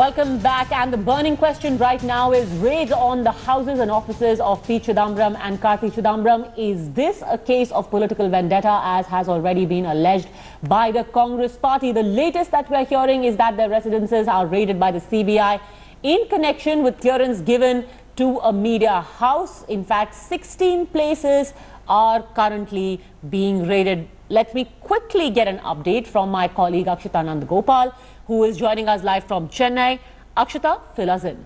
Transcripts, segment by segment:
Welcome back. And the burning question right now is raids on the houses and offices of P. Chidambaram and Karti Chidambaram. Is this a case of political vendetta, as has already been alleged by the Congress party? The latest that we're hearing is that their residences are raided by the CBI in connection with clearance given to a media house. In fact, 16 places are currently being raided. Let me quickly get an update from my colleague Akshita Nandagopal, who is joining us live from Chennai. Akshita, fill us in.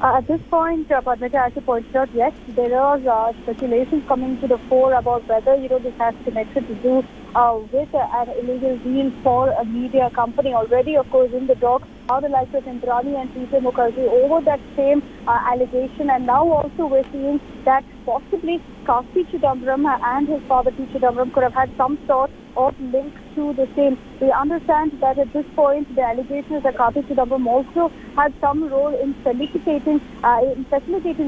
At this point, Padmaja, as you pointed out, yes, there are speculations coming to the fore about whether, this has connection to do with an illegal deal for a media company. Already, of course, in the dock are the likes of Indrani and Peter Mukherjee over that same allegation. And now also we're seeing that possibly Karti Chidambaram and his father P. Chidambaram could have had some sort of link to the same. We understand that at this point the allegation is that Karti Chidambaram also had some role in facilitating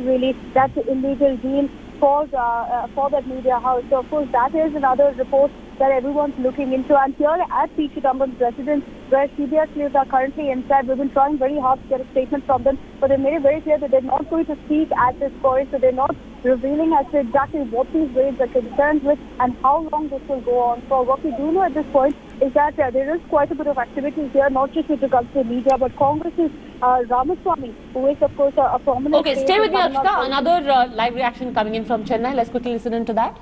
really that illegal deal for that media house. So of course that is another report that everyone's looking into. And here at P. Chidambaram's residence, where CBI sleuths are currently inside, we've been trying very hard to get a statement from them, but they made it very clear that they're not going to speak at this point, so they're not revealing as to exactly what these raids are concerned with and how long this will go on for. What we do know at this point is that there is quite a bit of activity here, not just with regards to the media, but Congress's Ramaswamy, who is of course a prominent... Okay, stay with me, Akshita. Another live reaction coming in from Chennai. Let's quickly listen into that.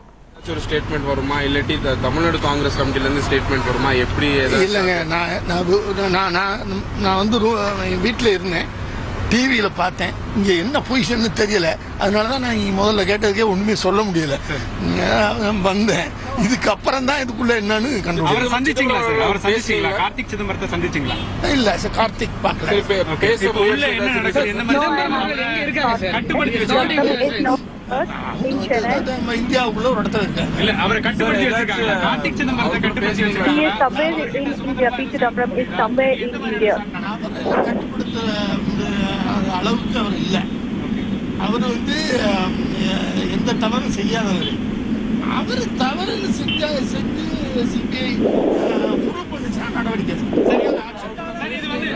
ஒரு statement வருமா இல்லாட்டி தமிழ்நாடு காங்கிரஸ் கமிட்டில இருந்து statement வருமா எப்படி இல்லங்க நான் வந்து வீட்ல இருந்தேன் டிவியில பார்த்தேன் இங்க என்ன பொசிஷன் தெரியல அதனால தான் நான் முதல்ல கேட்டதுக்கே ஒண்ணுமே சொல்ல முடியல வந்தேன் இதுக்கு அப்புறம் தான் இதுக்குள்ள என்னன்னு கண்டுபிடிச்சேன் அவரை சந்திச்சீங்களா சார் அவரை சந்திச்சீங்களா கார்த்திக் சிதம்பரத்தை சந்திச்சீங்களா இல்ல சார் கார்த்திக் பார்க்கல இப்போ உள்ள என்ன நடக்குது என்ன மாதிரி எங்க இருக்காங்க சார் கட்டுப்படுத்தி வச்சிருக்காங்க இந்தியாவுக்குள்ள ஒரு இடத்துல இருக்காங்க இல்ல அவரை கட்டுப்படுத்தி வச்சிருக்காங்க கார்த்திக் சிதம்பரத்தை கட்டுப்படுத்தி கட்டுப்படுத்த அளவுக்கு அவர் இல்ல அவர் வந்து எந்த தவறும் செய்யாதவர் அவர் தவறு செஞ்சு சிபிஐ ப்ரூவ் பண்ணிச்சா நடவடிக்கை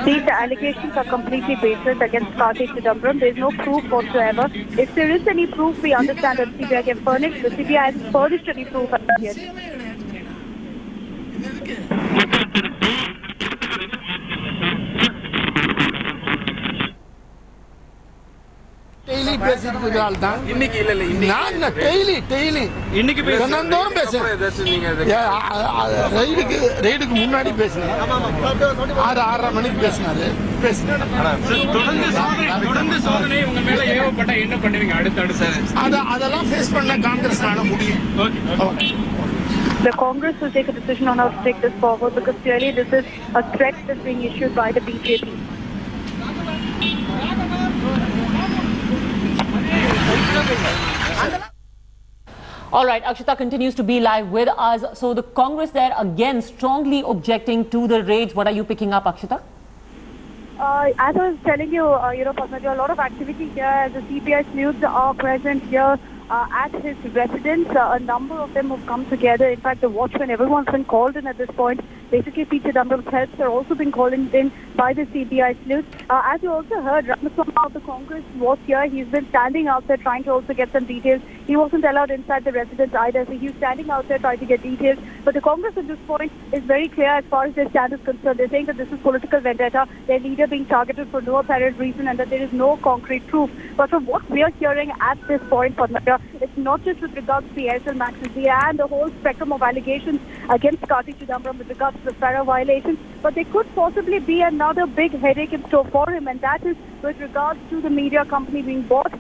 These allegations are completely baseless against Karti Chidambaram. There is no proof whatsoever. If there is any proof, we understand that CBI can furnish. The CBI hasn't furnished any proof yet. Daily பேசிட்டு இருக்கால் தான் இன்னைக்கு இல்ல நான் daily இன்னைக்கு பேசுறேன் ரைடுக்கு முன்னாடி பேசினேன் 6:30 மணிக்கு பேசினாரு தொடர்ந்து சோதனை உங்க மேல ஏவப்பட்ட என்ன பண்ணுவீங்க அடுத்து அதெல்லாம் ஃபேஸ் பண்ண காங்கிரஸ்னால முடியும் The Congress will take a decision on how to take this forward, because clearly this is a threat that's being issued by the BJP. All right, Akshita continues to be live with us. So the Congress there again strongly objecting to the raids. What are you picking up, Akshita? As I was telling you, Padmaja, a lot of activity here. The CBI sleuths are present here at his residence. A number of them have come together. In fact, the watchman, everyone's been called in at this point. Basically, P. Chidambaram's helps are also been called in by the CBI sleuths. As you also heard, Ramaswamy of the Congress was here. He's been standing out there trying to also get some details. He wasn't allowed inside the residence either, so he's standing out there trying to get details. But the Congress at this point is very clear as far as their stand is concerned. They're saying that this is political vendetta, their leader being targeted for no apparent reason, and that there is no concrete proof. But from what we are hearing at this point, Padmaja, it's not just with regards to the Aircel Maxis and the whole spectrum of allegations against Karti Chidambaram with regards to the FARA violations, but there could possibly be another big headache in store for him, and that is with regards to the media company being bought.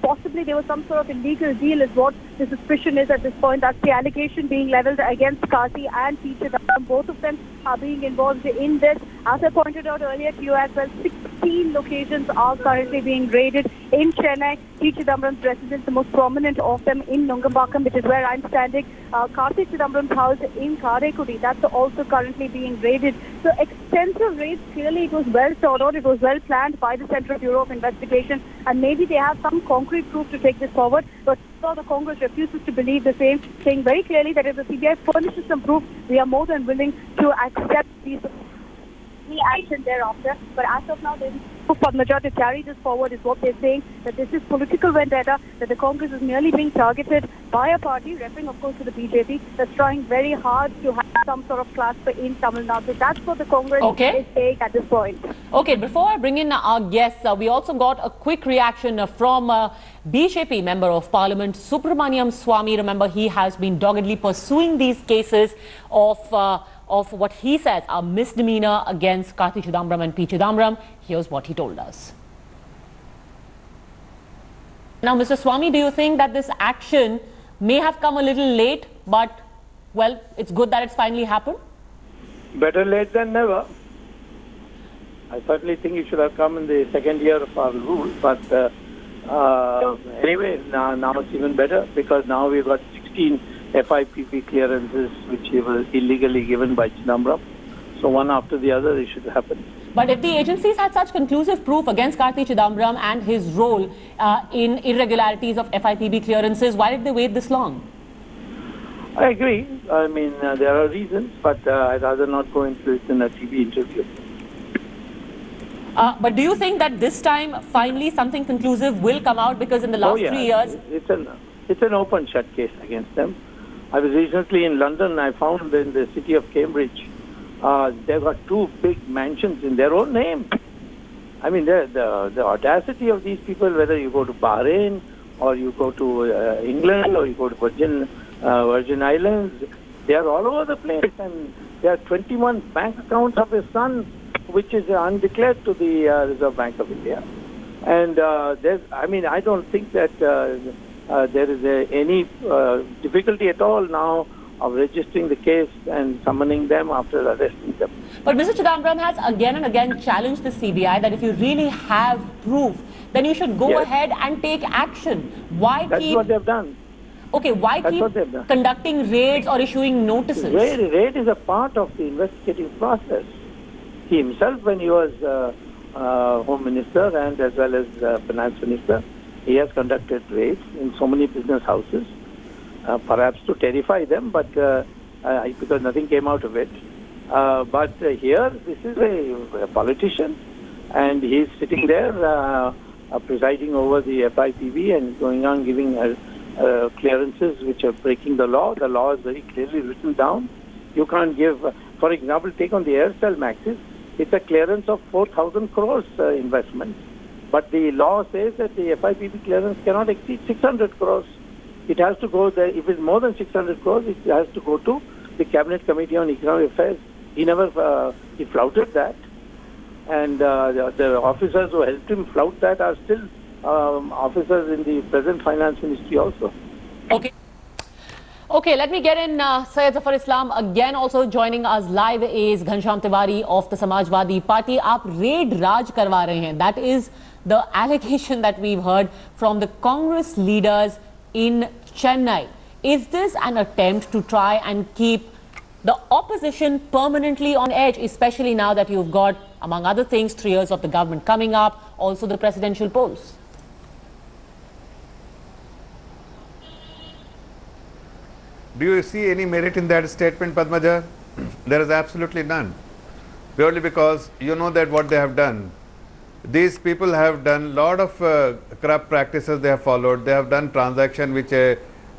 Possibly there was some sort of illegal deal is what the suspicion is at this point. That's the allegation being levelled against Karti and P. Chidambaram. Both of them are being involved in this. As I pointed out earlier to you as well, 16 locations are currently being raided in Chennai. P. Chidambaram's residence, the most prominent of them in Nungambakkam, which is where I'm standing. Karti Chidambaram's house in Karaikudi, that's also currently being raided. So extensive raids, clearly it was well thought out, it was well planned by the Central Bureau of Investigation, and maybe they have some concrete proof to take this forward. But so the Congress refuses to believe the same, saying very clearly that if the CBI furnishes some proof, we are more than willing to accept these. any action thereafter. But as of now, there's no Padmaja to carry this forward is what they're saying, that this is political vendetta, that the Congress is merely being targeted by a party, referring of course to the BJP, that's trying very hard to have some sort of clasp in Tamil Nadu. So that's what the Congress is saying at this point. Okay, before I bring in our guests, we also got a quick reaction from BJP Member of Parliament, Subramanian Swamy. Remember, he has been doggedly pursuing these cases of what he says are misdemeanor against Karti Chidambaram and P. Chidambaram. Here's what he told us. Now, Mr. Swamy, do you think that this action may have come a little late, but, well, it's good that it's finally happened? Better late than never. I certainly think it should have come in the second year of our rule, but anyway, now it's even better because now we've got 16 FIPP clearances which were illegally given by Chidambaram. So one after the other, it should happen. But if the agencies had such conclusive proof against Karti Chidambaram and his role in irregularities of FIPB clearances, why did they wait this long? I agree. I mean, there are reasons, but I'd rather not go into it in a TV interview. But do you think that this time, finally, something conclusive will come out? Because in the last 3 years... It's an open shut case against them. I was recently in London. I found in the city of Cambridge, they've got 2 big mansions in their own name. I mean, the audacity of these people, whether you go to Bahrain or you go to England or you go to Virgin Islands, they are all over the place. And there are 21 bank accounts of his son, which is undeclared to the Reserve Bank of India. And I don't think that there is any difficulty at all now of registering the case and summoning them after arresting them. But Mr. Chidambaram has again and again challenged the CBI that if you really have proof, then you should go ahead and take action. Why That's what they've done. Okay, why keep conducting raids or issuing notices? Raid is a part of the investigating process. He himself, when he was Home Minister and as well as Finance Minister, he has conducted raids in so many business houses, perhaps to terrify them, but because nothing came out of it. But here, this is a politician, and he's sitting there presiding over the FIPB and going on giving clearances which are breaking the law. The law is very clearly written down. You can't give, for example, take on the Aircel Maxis. It's a clearance of 4,000 crores investment. But the law says that the FIPB clearance cannot exceed 600 crores. It has to go there. If it's more than 600 crores, it has to go to the Cabinet Committee on Economic Affairs. He never, he flouted that. And the officers who helped him flout that are still officers in the present Finance Ministry also. Okay. Okay, let me get in Syed Zafar Islam again. Also joining us live is Ghanshyam Tiwari of the Samajwadi Party. Aap raid raj karwa rahe hain. That is the allegation that we've heard from the Congress leaders in Chennai. Is this an attempt to try and keep the opposition permanently on edge, especially now that you've got, among other things, 3 years of the government coming up, also the presidential polls? Do you see any merit in that statement, Padmaja? There is absolutely none. Purely because you know that what they have done. These people have done a lot of corrupt practices they have followed. They have done transaction which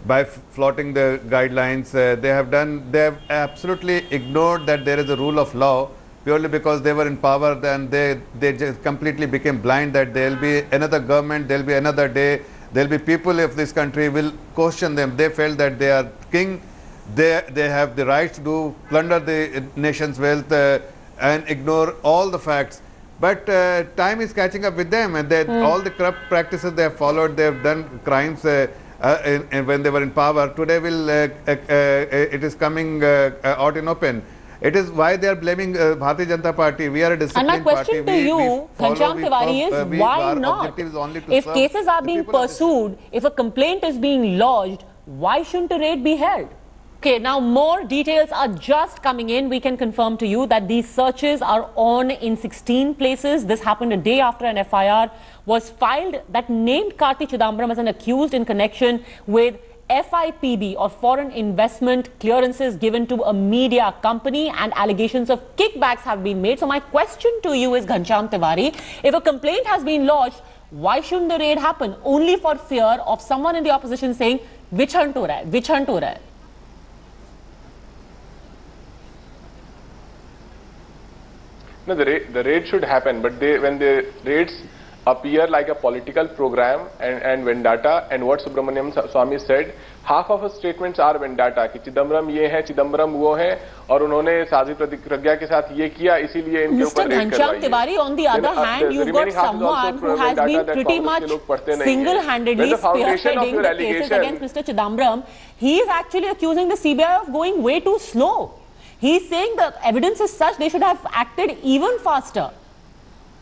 by flaunting the guidelines, they have absolutely ignored that there is a rule of law purely because they were in power. Then they just completely became blind that there will be another government, there will be another day. There will be people of this country will question them. They felt that they are king, they have the right to plunder the nation's wealth and ignore all the facts. But time is catching up with them, and all the corrupt practices they have followed, they have done crimes when they were in power. Today it is coming out in open. It is why they are blaming Bharatiya Janata Party. We are a disciplined party. And my question to you, Ghanshyam Tiwari, is why not? If cases are being pursued, if a complaint is being lodged, why shouldn't a raid be held? Okay, now more details are just coming in. We can confirm to you that these searches are on in 16 places. This happened a day after an FIR was filed that named Karti Chidambaram as an accused in connection with FIPB or foreign investment clearances given to a media company, and allegations of kickbacks have been made. So my question to you is, Ghanshyam Tiwari, if a complaint has been lodged, why shouldn't the raid happen? Only for fear of someone in the opposition saying, "Witch hunt ho raha hai, witch hunt ho raha hai." No, the raid should happen, but when the raids appear like a political program and vendetta, and what Subramanian Swamy said, half of his statements are vendetta कि चिदम्बरम ये है, चिदम्बरम वो है, और उन्होंने साजिद प्रज्ञा के साथ ये किया, इसीलिए इनके ऊपर रेड करवाई है. Mr. Ghanshyam Tiwari, on the other hand, you've got someone who has been pretty much single-handedly spearheading the cases against Mr. Chidambaram. He is actually accusing the CBI of going way too slow. He's saying the evidence is such they should have acted even faster.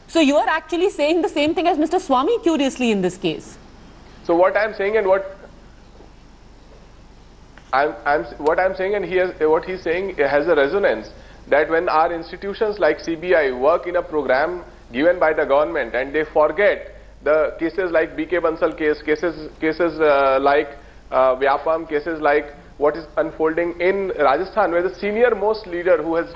So you are actually saying the same thing as Mr. Swamy, curiously, in this case. So what I'm saying and what I'm saying and what he's saying has a resonance, that when our institutions like CBI work in a program given by the government and they forget the cases like BK Bansal case, cases like Vyapam, cases like what is unfolding in Rajasthan, where the senior most leader who has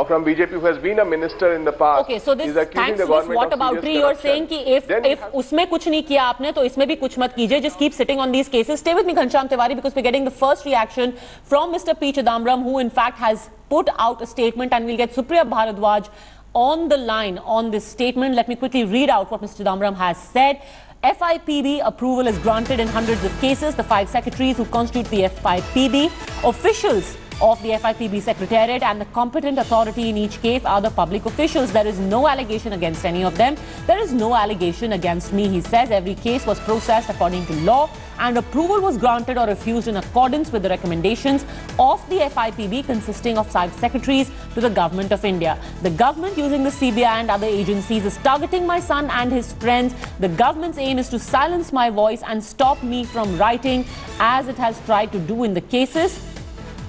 from BJP who has been a minister in the past. Okay, so this thanks to this what about tree, you're saying कि if उसमें कुछ नहीं किया आपने तो इसमें भी कुछ मत कीजिए. Just keep sitting on these cases. Stay with me, Ghanshyam Tiwari, because we're getting the first reaction from Mr. P. Chidambaram, who in fact has put out a statement, and we'll get Supriya Bharadwaj on the line on this statement. Let me quickly read out what Mr. Chidambaram has said. FIPB approval is granted in hundreds of cases. The 5 secretaries who constitute the FIPB, officials of the FIPB Secretariat, and the competent authority in each case are the public officials. There is no allegation against any of them. There is no allegation against me, he says. Every case was processed according to law, and approval was granted or refused in accordance with the recommendations of the FIPB, consisting of 5 secretaries to the Government of India. The government, using the CBI and other agencies, is targeting my son and his friends. The government's aim is to silence my voice and stop me from writing, as it has tried to do in the cases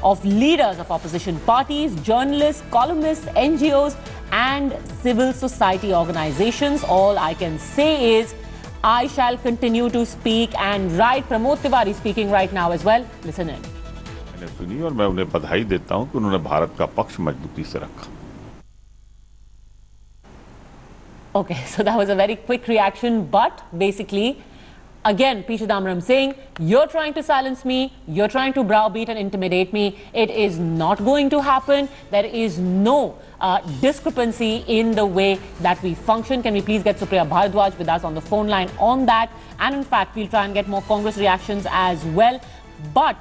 of leaders of opposition parties, journalists, columnists, NGOs, and civil society organizations. All I can say is I shall continue to speak and write. Pramod Tiwari speaking right now as well. Listen in. मैंने सुनी और मैं उन्हें बधाई देता हूं कि उन्होंने भारत का पक्ष मजबूती से रखा. Okay, so that was a very quick reaction, but basically, again, P. Chidambaram saying, you're trying to silence me, you're trying to browbeat and intimidate me. It is not going to happen. There is no discrepancy in the way that we function. Can we please get Supriya Bharadwaj with us on the phone line on that? And in fact, we'll try and get more Congress reactions as well. But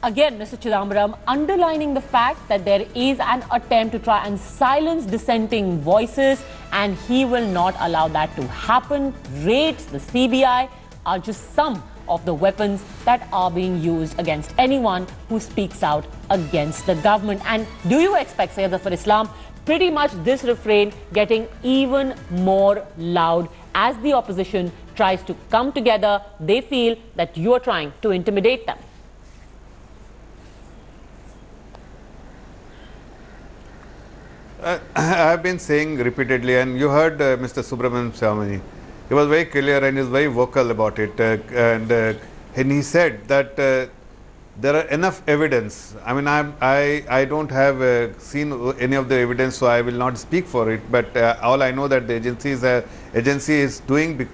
again, Mr. Chidambaram underlining the fact that there is an attempt to try and silence dissenting voices, and he will not allow that to happen. Raids, the CBI, are just some of the weapons that are being used against anyone who speaks out against the government. And do you expect, Sayyid Zafar Islam, pretty much this refrain getting even more loud as the opposition tries to come together? They feel that you're trying to intimidate them. I've been saying repeatedly, and you heard Mr. Subramanian Swamy. He was very clear and is very vocal about it, and he said that there are enough evidence. I mean, I don't have seen any of the evidence, so I will not speak for it. But all I know that the agency is doing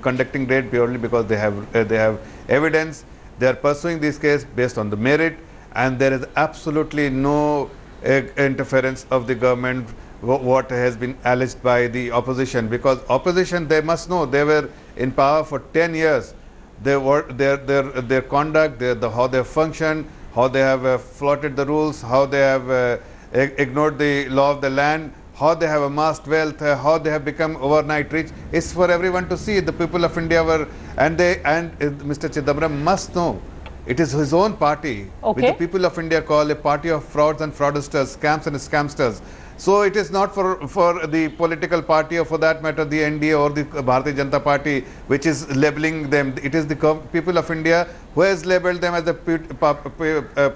conducting raid purely because they have evidence. They are pursuing this case based on the merit, and there is absolutely no interference of the government, what has been alleged by the opposition, because opposition, they must know, they were in power for 10 years. They were their conduct, how they function, how they have flouted the rules, how they have ignored the law of the land, how they have amassed wealth, how they have become overnight rich. It's for everyone to see. The people of India were, and Mr. Chidambaram must know, it is his own party, which the people of India call a party of frauds and fraudsters, scams and scamsters. So it is not for the political party, or for that matter the NDA or the Bharatiya Janata Party, which is labeling them. It is the people of India who has labelled them as the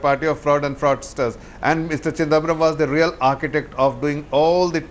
party of fraud and fraudsters. And Mr. Chidambaram was the real architect of doing all the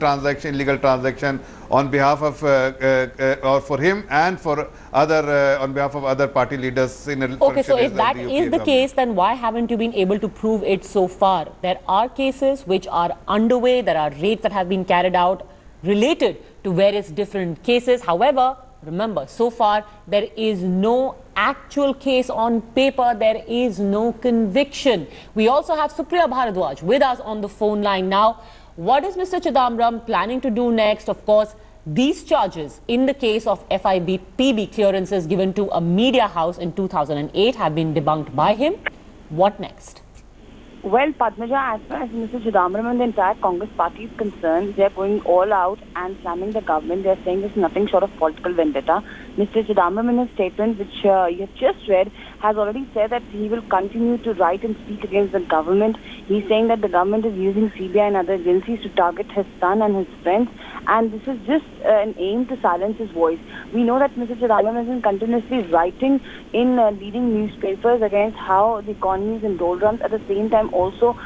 illegal transaction on behalf of, or for him and for other, on behalf of other party leaders. Okay, so if that is the case, then why haven't you been able to prove it so far? There are cases which are underway, there are raids that have been carried out related to various different cases. However, remember, so far there is no actual case on paper, there is no conviction. We also have Supriya Bharadwaj with us on the phone line now. What is Mr. Chidambaram planning to do next? Of course, these charges in the case of FIPB clearances given to a media house in 2008 have been debunked by him. What next? Well, Padmaja, as far as Mr. Chidambaram and the entire Congress party is concerned, they are going all out and slamming the government. They are saying it's nothing short of political vendetta. Mr. Chidambaram, in his statement, which you have just read, has already said that he will continue to write and speak against the government. He's saying that the government is using CBI and other agencies to target his son and his friends, and this is just an aim to silence his voice. We know that Mr. Chidambaram has been continuously writing in leading newspapers against how the economy is in doldrums. At the same time, also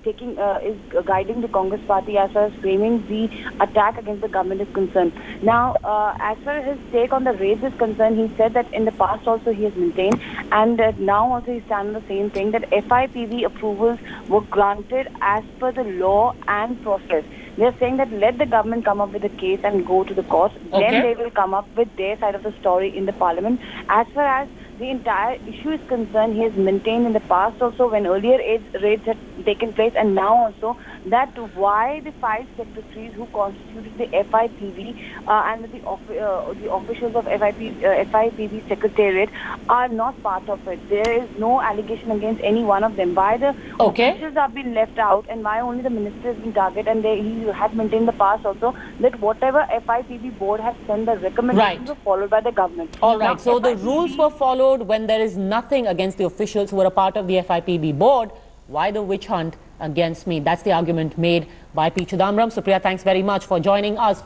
is guiding the Congress party as far as framing the attack against the government is concerned. Now, as far as his take on the raids is concerned, he said that in the past also he has maintained, and now also he stands on the same thing, that FIPB approvals were granted as per the law and process. They are saying that let the government come up with a case and go to the court. Okay. Then they will come up with their side of the story in the parliament. As far as the entire issue is concerned, he has maintained in the past also, when earlier raids had taken place, and now also, that why the 5 secretaries who constituted the FIPB and the officials of FIPB secretariat are not part of it. There is no allegation against any one of them. Why the officials have been left out, and why only the minister has been targeted? And he had maintained in the past also that whatever FIPB board has sent, the recommendations were followed by the government. All right, so the rules were followed when there is nothing against the officials who are a part of the FIPB board. Why the witch hunt against me? That's the argument made by P. Chidambaram. Supriya, thanks very much for joining us.